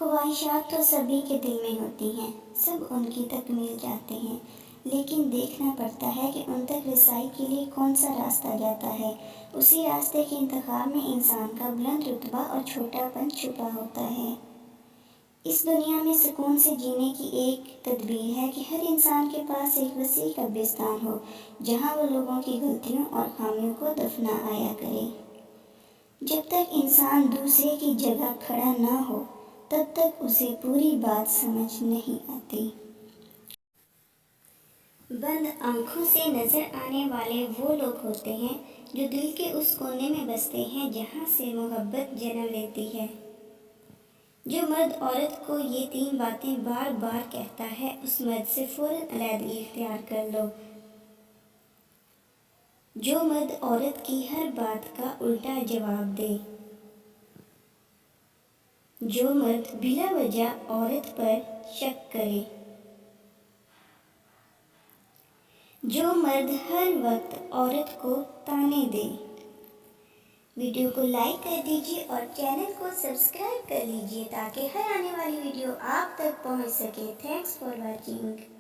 خواہشات تو سبھی کے دل میں ہوتی ہیں، سب ان کی تکمیل چاہتے ہیں، لیکن دیکھنا پڑتا ہے کہ ان تک رسائی کے لیے کون سا راستہ جاتا ہے۔ اسی راستے کے انتخاب میں انسان کا بلند رتبہ اور چھوٹا پن چھپا ہوتا ہے۔ اس دنیا میں سکون سے جینے کی ایک تدبیر ہے کہ ہر انسان کے پاس ایک وسیع قبرستان ہو، جہاں وہ لوگوں کی غلطیوں اور خامیوں کو دفنا آیا کرے۔ جب تک انسان دوسرے کی جگہ کھڑا نہ ہو، تب تک اسے پوری بات سمجھ نہیں آتی۔ بند آنکھوں سے نظر آنے والے وہ لوگ ہوتے ہیں جو دل کے اس کونے میں بستے ہیں جہاں سے محبت جنم لیتی ہے۔ جو مرد عورت کو یہ 3 باتیں بار بار کہتا ہے، اس مرد سے فوراً علیحدگی اختیار کر لو۔ جو مرد عورت کی ہر بات کا الٹا جواب دے، جو مرد بلا وجہ عورت پر شک کرے، جو مرد ہر وقت عورت کو طعنے دے۔ ویڈیو کو لائک کر دیجیے اور چینل کو سبسکرائب کر لیجیے تاکہ ہر آنے والی ویڈیو آپ تک پہنچ سکے۔ Thanks for watching.